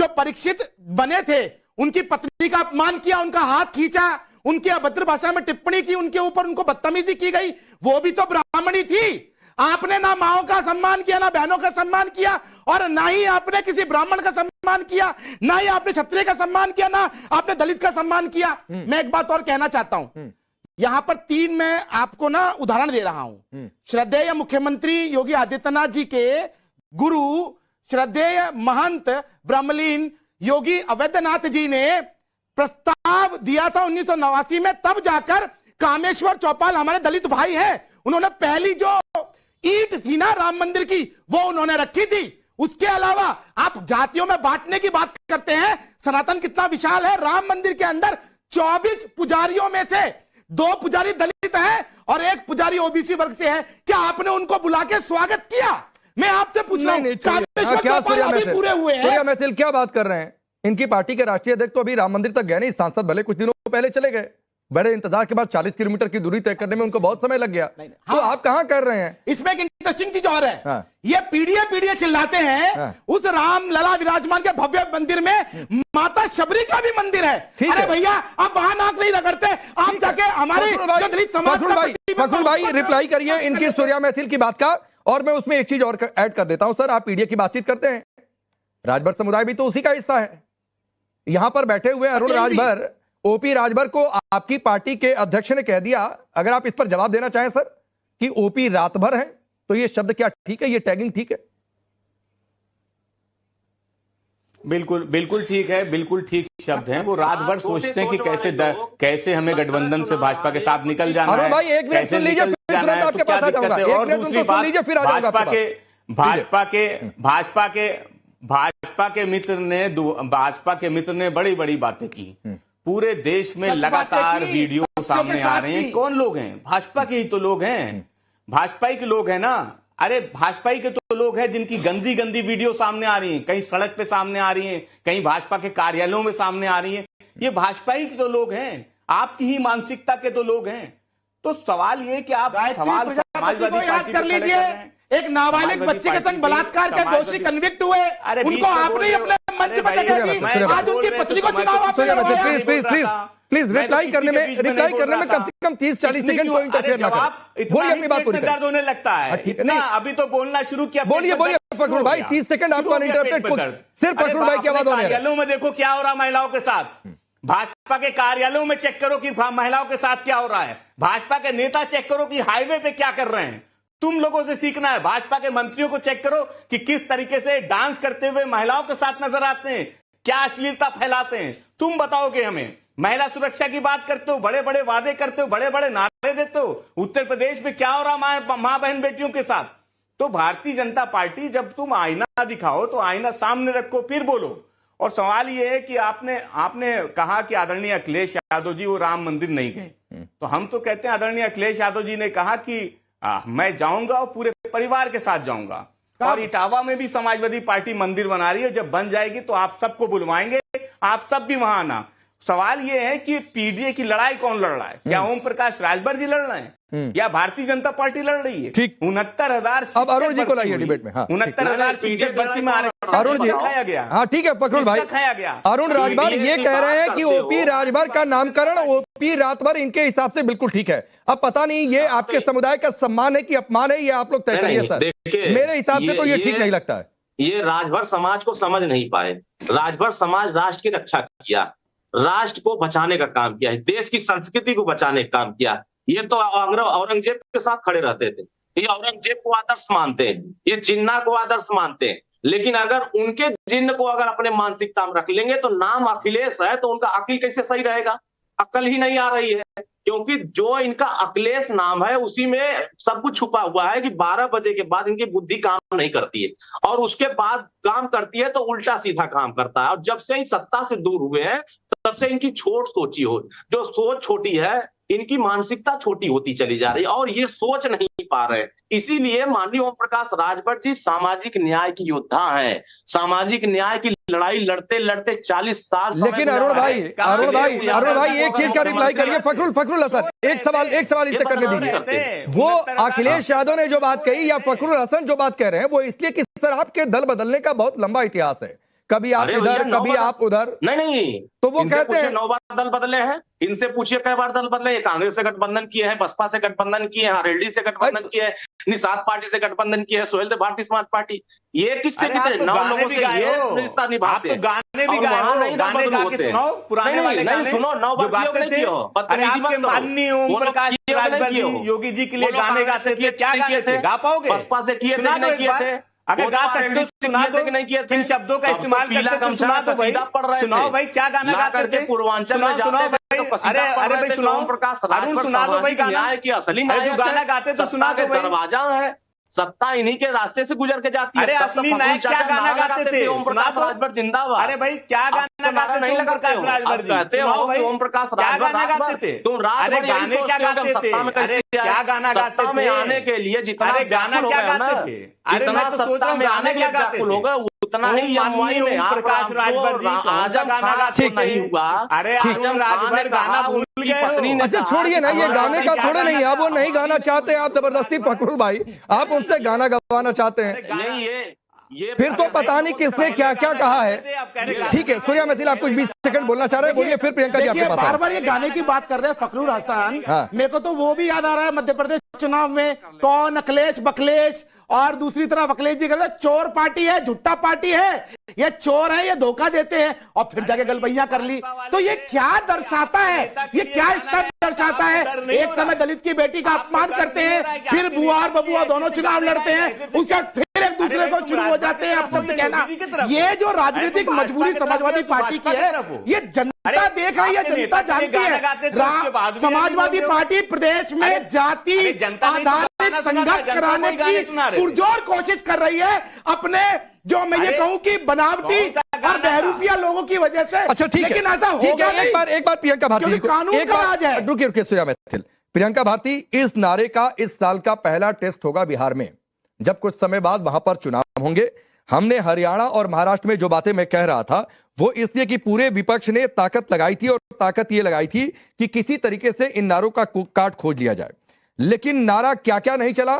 परीक्षित बने थे, उनकी पत्नी का अपमान किया, उनका हाथ खींचा, उनकी अभद्र भाषा में टिप्पणी की, उनके ऊपर उनको बदतमीजी की गई। वो भी तो ब्राह्मणी थी। आपने ना माओ का सम्मान किया, ना बहनों का सम्मान किया, और ना ही आपने किसी ब्राह्मण का सम्मान किया, ना ही आपने क्षत्रिय का सम्मान किया, ना आपने दलित का सम्मान किया। मैं एक बात और कहना चाहता हूं, यहां पर 3 मैं आपको ना उदाहरण दे रहा हूं। श्रद्धेय मुख्यमंत्री योगी आदित्यनाथ जी के गुरु श्रद्धेय महंत ब्रह्मलीन योगी अवैधनाथ जी ने प्रस्ताव दिया था 1989 में, तब जाकर कामेश्वर चौपाल हमारे दलित भाई हैं, उन्होंने पहली जो ईंट थी ना राम मंदिर की, वो उन्होंने रखी थी। उसके अलावा आप जातियों में बांटने की बात करते हैं, सनातन कितना विशाल है। राम मंदिर के अंदर 24 पुजारियों में से 2 पुजारी दलित हैं और 1 पुजारी ओबीसी वर्ग से है। क्या आपने उनको बुला के स्वागत किया? मैं आपसे पूछ रहा हूं, कामेश्वर चौपाल अभी पूरे हुए हैं। सूर्या महफिल क्या बात कर रहे हैं? इनकी पार्टी के राष्ट्रीय अध्यक्ष तो अभी राम मंदिर तक गए नहीं, सांसद भले कुछ दिनों पहले चले गए, बड़े इंतजार के बाद 40 किलोमीटर की दूरी तय करने में उनको बहुत समय लग गया। तो आप कहां कर रहे हैं? इसमें एक इंटरेस्टिंग चीज और है। ये पीढ़ियां चिल्लाते हैं, उस राम लला विराजमान के भव्य मंदिर में माता शबरी का भी मंदिर है। अरे भैया, आप वहां नाक नहीं रगड़ते, आप जाके हमारे दलित समाज फखरुल भाई रिप्लाई करिए इनकी सूर्या महफिल की बात का, और मैं उसमें एक चीज और ऐड कर देता हूं। सर, आप पीढ़ी की बातचीत करते हैं, राजभर समुदाय भी तो उसी का हिस्सा है। यहां पर बैठे हुए अरुण राजभर, ओपी राजभर को आपकी पार्टी के अध्यक्ष ने कह दिया, अगर आप इस पर जवाब देना चाहें सर, कि ओपी रात भर है, तो ये शब्द क्या ठीक है? ये टैगिंग ठीक है? बिल्कुल ठीक है, बिल्कुल ठीक शब्द है। वो रात भर सोचते हैं कि कैसे हमें गठबंधन से भाजपा के साथ निकल जाना है। भाई एक मिनट सुन लीजिए, फिर आपके पास आ जाऊंगा। और दूसरी बात, भाजपा के मित्र ने बड़ी बड़ी बातें की। पूरे देश में लगातार वीडियो सामने आ रहे हैं। कौन लोग हैं? भाजपा के ही तो लोग हैं, भाजपा ही के लोग हैं ना। अरे भाजपा ही के तो लोग हैं जिनकी गंदी गंदी वीडियो सामने आ रही हैं, कहीं सड़क पे सामने आ रही हैं, कहीं भाजपा के कार्यालयों में सामने आ रही हैं। ये भाजपा ही के तो लोग हैं, आपकी ही मानसिकता के तो लोग हैं। तो सवाल ये कि आप सवाल समाजवादी पार्टी कर लीजिए, एक नाबालिग बच्चे के संग बलात्कार के दोषी कन्विक्ट हुए, उनको आपने अपने मंच पर जगह दी, आज उनकी पत्नी को चुनाव प्लीज रिप्लाई करने में कम से कम 30-40 सेकंड को इंटरफेयर ना करें। बोलिए अपनी बात पूरी करें। दर्द होने लगता है इतना, अभी तो बोलना शुरू किया। बोलिए फखरुल भाई, 30 सेकंड आपको अनइंटरप्टेड, सिर्फ फखरुल भाई की आवाज होने कार्यालयों में देखो क्या हो रहा महिलाओं के साथ। भाजपा के कार्यालयों में चेक करो कि महिलाओं के साथ क्या हो रहा है। भाजपा के नेता चेक करो कि हाईवे पे क्या कर रहे हैं। तुम लोगों से सीखना है। भाजपा के मंत्रियों को चेक करो कि किस तरीके से डांस करते हुए महिलाओं के साथ नजर आते हैं, क्या अश्लीलता फैलाते हैं। तुम बताओगे हमें। महिला सुरक्षा की बात करते हो, बड़े बड़े वादे करते हो, बड़े बड़े नारे देते हो। उत्तर प्रदेश में क्या हो रहा मां बहन बेटियों के साथ। तो भारतीय जनता पार्टी, जब तुम आईना दिखाओ तो आईना सामने रखो, फिर बोलो। और सवाल यह है कि आपने कहा कि आदरणीय अखिलेश यादव जी वो राम मंदिर नहीं गए, तो हम तो कहते हैं आदरणीय अखिलेश यादव जी ने कहा कि मैं जाऊंगा और पूरे परिवार के साथ जाऊंगा। और इटावा में भी समाजवादी पार्टी मंदिर बना रही है, जब बन जाएगी तो आप सबको बुलवाएंगे, आप सब भी वहां आना। सवाल यह है कि पीडीए की लड़ाई कौन लड़ रहा है? क्या ओम प्रकाश राजभर जी लड़ रहे हैं या भारतीय जनता पार्टी लड़ रही है? ठीक, 69,000। अब अरुण जी को लाइए डिबेट में। 69,000 सीटें भर्ती में आ रही। अरुण जी खाया गया। हाँ ठीक है फखरुल भाई। खाया गया। अरुण राजभर ये कह रहे हैं कि ओपी राजभर का नामकरण ओपी रातभर इनके हिसाब से बिल्कुल ठीक है। अब पता नहीं ये आपके समुदाय का सम्मान है कि अपमान है, ये आप लोग तय करिए सर। मेरे हिसाब से तो ये ठीक नहीं लगता है। ये राजभर समाज को समझ नहीं पाए। राजभर समाज राष्ट्र की रक्षा किया, राष्ट्र को बचाने का काम किया है, देश की संस्कृति को बचाने का काम किया। ये तो औरंगजेब के साथ खड़े रहते थे, ये औरंगजेब को आदर्श मानते हैं, ये जिन्ना को आदर्श मानते हैं। लेकिन अगर उनके जिन्न को अगर अपने मानसिकता में रख लेंगे तो नाम अखिलेश है, तो उनका अकिल कैसे सही रहेगा? अकल ही नहीं आ रही है, क्योंकि जो इनका अखिलेश नाम है उसी में सब कुछ छुपा हुआ है कि 12 बजे के बाद इनकी बुद्धि काम नहीं करती है, और उसके बाद काम करती है तो उल्टा सीधा काम करता है। और जब से इन सत्ता से दूर हुए हैं तब से इनकी सोची हो, जो सोच छोटी है, इनकी मानसिकता छोटी होती चली जा रही है और ये सोच नहीं पा रहे। इसीलिए माननीय ओम प्रकाश राजभर जी सामाजिक न्याय की योद्धा हैं। सामाजिक न्याय की लड़ाई लड़ते लड़ते 40 साल। लेकिन अरुण भाई एक चीज का रिप्लाई करिए। फखरुल हसन, एक सवाल इतने करने दीजिए। वो अखिलेश यादव ने जो बात कही या फखरुल हसन जो बात कह रहे हैं वो इसलिए कि सर आपके दल बदलने का बहुत लंबा इतिहास है, कभी आप इधर कभी आप उधर। नहीं, तो वो कहते हैं 9 बार दल बदले हैं। इनसे पूछिए कई बार दल बदले। कांग्रेस से गठबंधन किए हैं, बसपा से गठबंधन किए हैं, हरेडी से गठबंधन किए हैं, निषाद पार्टी से गठबंधन किए हैं, सोहेल देव भारतीय समाज पार्टी। ये किससे कितने 9 लोगों से ये रिश्ता निभाते हैं। गाने भी गाए, गाने गा के सुनाओ पुराने वाले गाने। सुनो 9 बार अरे आपके माननीय ओम प्रकाश राजभर जी योगी जी के लिए गाने गाते थे, क्या गाने थे? गा पाओगे? बसपा से किए थे, अगर गा सकते सुना दो, किन शब्दों का इस्तेमाल करते तो सुना दो भाई। सुनाओ भाई क्या गाना गाते थे? पूर्वांचल में सुनाओ भाई। अरे भाई सुनाओ, अरुण सुना दो भाई गाना की असली जो गाना गाते तो सुना दो भाई। दरवाजा है, सत्ता इन्हीं के रास्ते से गुजर के जाती है। अरे असली नायक क्या गाना गाते थे? ओम प्रकाश राजभर जिंदाबाद। अरे भाई क्या गाना गाते थे ओम प्रकाश राजभर जी? कहते हो भाई ओम प्रकाश क्या गाना गाते थे? तुम अरे गाने क्या गाते थे? अरे क्या गाना गाते थे? आने के लिए जितना गाना क्या गाते थे? अरे मैं तो सोच रहा हूँ गाने क्या गाते थे? उतना ही ओम प्रकाश राजभर जी आजा गाना गाते नहीं हुआ। अरे अरुण राजभर गाना भूल गए। अच्छा छोड़िए ना, ये गाने का थोड़े नहीं है, वो नहीं गाना चाहते आप जबरदस्ती फखरुल भाई आप उनसे गाना गवाना चाहते हैं। नहीं ये फिर तो पता नहीं किसने क्या क्या कहा है। ठीक है सूर्या मैथिल आप कुछ 20 सेकंड बोलना चाह रहे हैं, बोलिए फिर प्रियंका जी आपके पास। बार बार ये गाने की बात कर रहे हैं फखरुल हसन। मेरे को तो वो भी याद आ रहा है मध्य प्रदेश चुनाव में कौन अखिलेश बखलेश और दूसरी तरफ अखिलेश जी कहते चोर पार्टी है, झुट्टा पार्टी है, ये चोर है, ये धोखा देते हैं और फिर जाके गलबैया कर ली। तो ये क्या दर्शाता है? ये क्या स्तर दर्शाता है? एक समय दलित की बेटी का अपमान करते हैं, फिर बुआ और बबुआ दोनों चुनाव लड़ते हैं, उसके बाद फिर एक दूसरे को शुरू हो जाते हैं आप शब्द कहना। ये जो राजनीतिक मजबूरी समाजवादी पार्टी की है ये जनता देख रही है, जनता जानती है। समाजवादी पार्टी प्रदेश में जाति आधारित संघर्ष कराने की पुरजोर कोशिश कर रही है अपने जो मैं ये कहूं कि बनावटी और बहरूपिया लोगों की वजह से। अच्छा ठीक है, लेकिन ऐसा होगा नहीं। एक बार प्रियंका भारती कानून का राज है। रुकिए सूर्या मैथिल। प्रियंका भारती इस नारे का इस साल का पहला टेस्ट होगा बिहार में, जब कुछ समय बाद वहां पर चुनाव होंगे। हमने हरियाणा और महाराष्ट्र में जो बातें मैं कह रहा था वो इसलिए कि पूरे विपक्ष ने ताकत लगाई थी और ताकत ये लगाई थी कि किसी तरीके से इन नारों का काट खोज लिया जाए। लेकिन नारा क्या क्या नहीं चला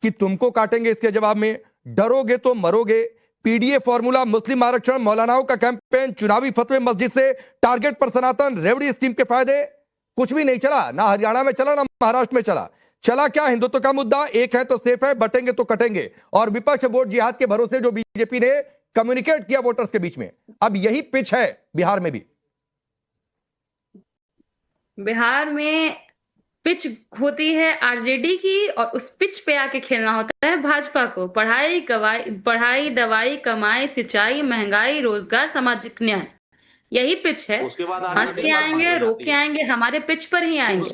कि तुमको काटेंगे, इसके जवाब में डरोगे तो मरोगे, पीडीए फॉर्मूला, मुस्लिम आरक्षण, मौलानाओं का कैंपेन, चुनावी फतवे मस्जिद से, टारगेट पर सनातन, रेवड़ी स्कीम के फायदे, कुछ भी नहीं चला। ना हरियाणा में चला ना महाराष्ट्र में चला। चला क्या? हिंदुत्व का मुद्दा, एक है तो सेफ है, बटेंगे तो कटेंगे, और विपक्ष वोट जिहाद के भरोसे जो बीजेपी ने कम्युनिकेट किया वोटर्स के बीच में। अब यही पिच है बिहार में भी। बिहार में पिच होती है आरजेडी की और उस पिच पे आके खेलना होता है भाजपा को। पढ़ाई दवाई कमाई सिंचाई महंगाई रोजगार सामाजिक न्याय, यही पिच है। हंस के आएंगे रोक के आएंगे, हमारे पिच पर ही आएंगे।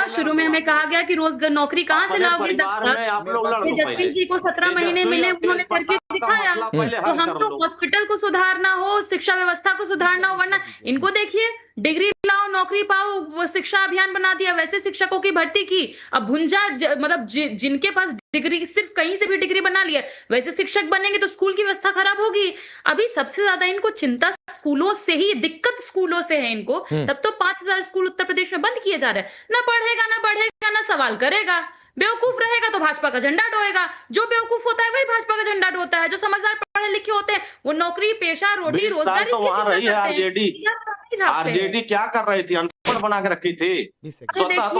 शुरू में हमें कहा गया कि रोजगार नौकरी कहाँ से लाओगे? जसवीर जी को 17 महीने मिले, उन्होंने करके दिखाया। तो हम तो हॉस्पिटल को सुधारना हो, शिक्षा व्यवस्था को सुधारना हो, वरना इनको देखिए डिग्री लाओ नौकरी पाओ, वो शिक्षा अभियान बना दिया, वैसे शिक्षकों की भर्ती की। अब भुंजा मतलब जिनके पास डिग्री सिर्फ कहीं से भी डिग्री बना लिया वैसे शिक्षक बनेंगे तो स्कूल की व्यवस्था खराब होगी। अभी सबसे ज्यादा इनको चिंता स्कूलों से ही, दिक्कत स्कूलों से है इनको। तब तो 5000 स्कूल उत्तर प्रदेश में बंद किए जा रहे हैं। ना पढ़ेगा ना सवाल करेगा, बेवकूफ रहेगा तो भाजपा का झंडा ढोएगा। जो बेवकूफ होता है वही भाजपा का झंडा ढोता है। जो समझदार पढ़े लिखे होते हैं वो नौकरी पेशा रोटी रोजगार तो वहां रही है। आरजेडी क्या कर रही थी? अनपढ़ बना के रखी थी। स्वतः तो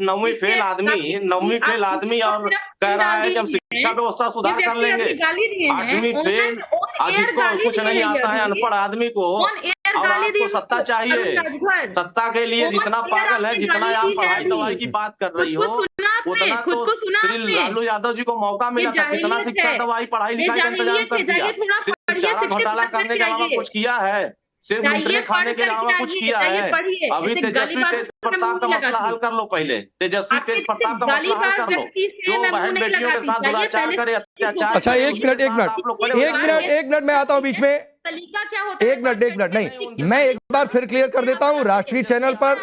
9वीं फेल आदमी और कह रहा है कि हम शिक्षा व्यवस्था सुधार कर लेंगे। 8वीं फेल, जिसको कुछ नहीं आता है, अनपढ़ आदमी को और आपको सत्ता चाहिए। सत्ता के लिए जितना पागल है, जितना आप पढ़ाई दवाई की बात कर रही हो, उतना तो श्री लालू यादव जी को मौका मिला था। कितना शिक्षा दवाई पढ़ाई लिखाई का इंतजाम कर दिया। सिर्फ चारा घोटाला करने के अलावा कुछ किया है? सिर्फ मुंगफली खाने के अलावा कुछ किया है? अभी तेजस्वी तेज प्रताप का मसला हल कर लो पहले। तेजस्वी तेज प्रताप का मसला हल कर लो। जो बहन बेटियों के साथ दुराचार करे, अत्याचार। अच्छा एक मिनट मैं आता हूं बीच में। तरीका क्या होता है? एक मिनट नहीं, मैं एक बार फिर क्लियर कर देता हूं, राष्ट्रीय चैनल पर,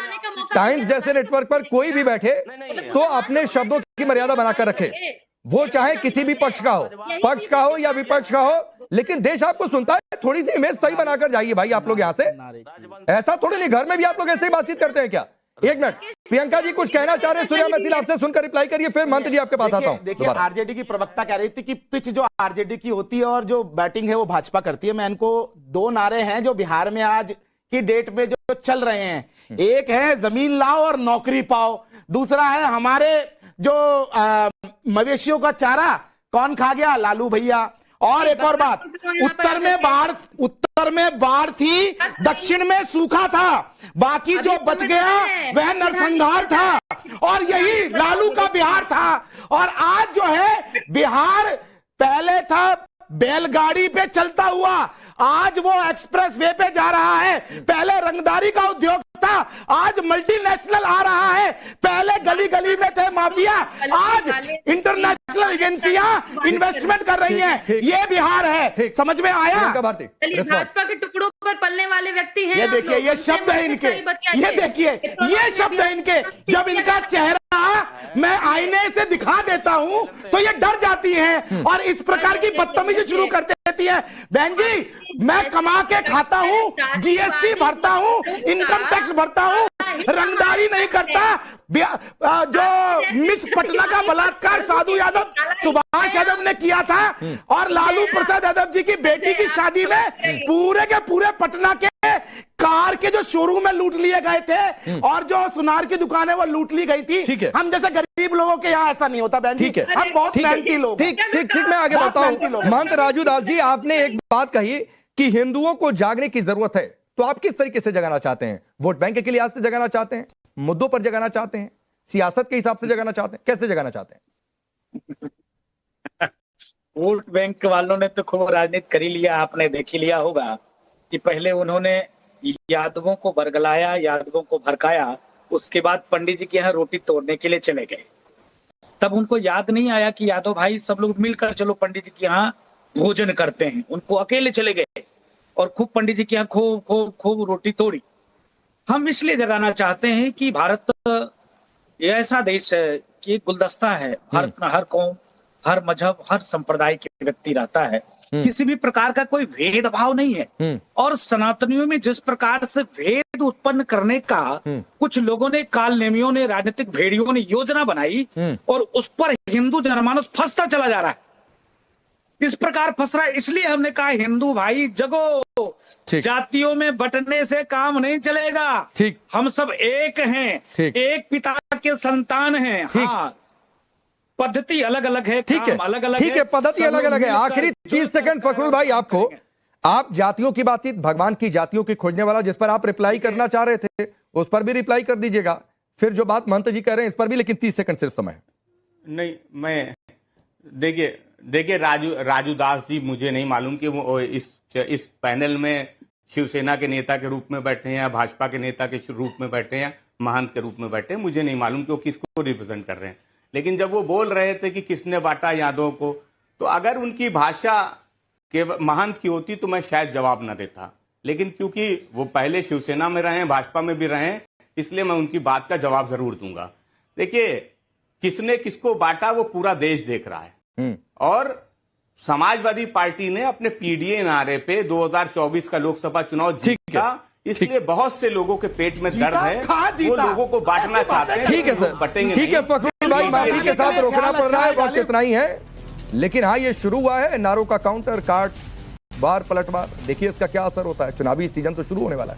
टाइम्स जैसे नेटवर्क पर कोई भी बैठे तो अपने शब्दों की मर्यादा बनाकर रखे, वो चाहे किसी भी पक्ष का हो या विपक्ष का हो, लेकिन देश आपको सुनता है। थोड़ी सी इमेज सही बनाकर जाइए भाई आप लोग यहाँ से, ऐसा थोड़ी नहीं, घर में भी आप लोग ऐसे ही बातचीत करते हैं क्या? एक मिनट, प्रियंका जी कुछ कहना चाह रहे हैं, सूर्या मैथिल आपसे सुनकर रिप्लाई करिए, फिर मंत्री जी आपके पास आता हूं। देखिए आरजेडी की प्रवक्ता कह रही थी कि पिच जो आरजेडी की होती है और जो बैटिंग है वो भाजपा करती है। मैं इनको दो नारे हैं जो बिहार में आज की डेट में जो चल रहे हैं, एक है जमीन लाओ और नौकरी पाओ, दूसरा है हमारे जो मवेशियों का चारा कौन खा गया, लालू भैया। और एक और बात, उत्तर में बाढ़ थी, दक्षिण में सूखा था, बाकी जो बच गया वह नरसंहार था, और यही लालू का बिहार था। और आज जो है बिहार पहले था बैलगाड़ी पे चलता हुआ, आज वो एक्सप्रेस वे पे जा रहा है। पहले रंगदारी का उद्योग था, आज मल्टीनेशनल आ रहा है। पहले गली गली में थे माफिया, आज इंटरनेशनल एजेंसियां इन्वेस्टमेंट कर रही हैं। ये बिहार है, समझ में आया? भाजपा के टुकड़ों पर पलने वाले व्यक्ति हैं। ये देखिए, ये शब्द है इनके, ये देखिए, ये शब्द है इनके। जब इनका चेहरा मैं आईने से दिखा देता हूं तो ये डर जाती हैं और इस प्रकार की बदतमीजी शुरू कर देती है। बहन जी, मैं कमा के खाता हूं, जीएसटी भरता हूं, इनकम टैक्स भरता हूं, रंगदारी नहीं करता। जो मिस पटना का बलात्कार साधु यादव, सुभाष यादव ने किया था, और लालू प्रसाद यादव जी की बेटी की शादी में पूरे के पूरे पटना के कार के जो शोरूम में लूट लिए गए थे, और जो सुनार की दुकान है वो लूट ली गई थी। हम जैसे गरीब लोगों के यहाँ ऐसा नहीं होता बहन जी, हम बहुत मेहनती लोग। ठीक, मैं आगे बढ़ता हूं। महंत राजू दास जी, आपने एक बात कही कि हिंदुओं को जागने की जरूरत है, तो आप किस तरीके से जगाना चाहते हैं? वोट बैंक के लिहाज से जगाना चाहते हैं, मुद्दों पर जगाना चाहते हैं, सियासत के हिसाब से जगाना चाहते हैं, कैसे जगाना चाहते हैं? वोट बैंक वालों ने तो खूब राजनीति कर ही लिया। आपने देख ही लिया होगा कि पहले उन्होंने यादवों को बरगलाया, यादवों को भड़काया, उसके बाद पंडित जी के यहाँ रोटी तोड़ने के लिए चले गए। तब उनको याद नहीं आया कि यादव भाई सब लोग मिलकर चलो पंडित जी के यहाँ भोजन करते हैं। उनको अकेले चले गए और खूब पंडित जी के यहाँ खूब रोटी तोड़ी। हम इसलिए जगाना चाहते हैं कि भारत ये ऐसा देश है कि गुलदस्ता है। भारत में हर कौम, हर मजहब, हर संप्रदाय के व्यक्ति रहता है, किसी भी प्रकार का कोई भेदभाव नहीं है। और सनातनियों में जिस प्रकार से भेद उत्पन्न करने का कुछ लोगों ने, कालनेमियों ने, राजनीतिक भेड़ियों ने योजना बनाई, और उस पर हिंदू जनमानस फंसता चला जा रहा है। इस प्रकार फंस रहा है, इसलिए हमने कहा हिंदू भाई जगो, जातियों में बंटने से काम नहीं चलेगा। ठीक, हम सब एक हैं, एक पिता के संतान हैं। हाँ, पद्धति अलग अलग है, ठीक है, अलग अलग, ठीक है, पद्धति अलग अलग है। आखिरी 30 सेकंड फखरुल भाई, आपको, आप जातियों की बातचीत, भगवान की जातियों की खोजने वाला, जिस पर आप रिप्लाई करना चाह रहे थे, उस पर भी रिप्लाई कर दीजिएगा, फिर जो बात महंत जी कह रहे हैं इस पर भी, लेकिन 30 सेकंड सिर्फ समय। नहीं, मैं देखिए राजू दास जी, मुझे नहीं मालूम कि वो इस पैनल में शिवसेना के नेता के रूप में बैठे हैं या भाजपा के नेता के रूप में बैठे हैं, महंत के रूप में बैठे हैं, मुझे नहीं मालूम कि वो किसको रिप्रेजेंट कर रहे हैं। लेकिन जब वो बोल रहे थे कि किसने बांटा यादवों को, तो अगर उनकी भाषा के महंत की होती तो मैं शायद जवाब न देता, लेकिन क्योंकि वो पहले शिवसेना में रहे हैं, भाजपा में भी रहे हैं, इसलिए मैं उनकी बात का जवाब जरूर दूंगा। देखिए, किसने किसको बांटा वो पूरा देश देख रहा है, और समाजवादी पार्टी ने अपने पीडीए नारे पे 2024 का लोकसभा चुनाव जीता, इसलिए बहुत से लोगों के पेट में दर्द है, वो लोगों को बांटना चाहते हैं। ठीक है सर, बटेंगे। ठीक है फखरुल भाई, माफी के साथ रोकना पड़ रहा है, वक्त इतना ही है, लेकिन हाँ, ये शुरू हुआ है नारों का काउंटर, काट बार पलटवार। देखिए इसका क्या असर होता है, चुनावी सीजन तो शुरू होने वाला है।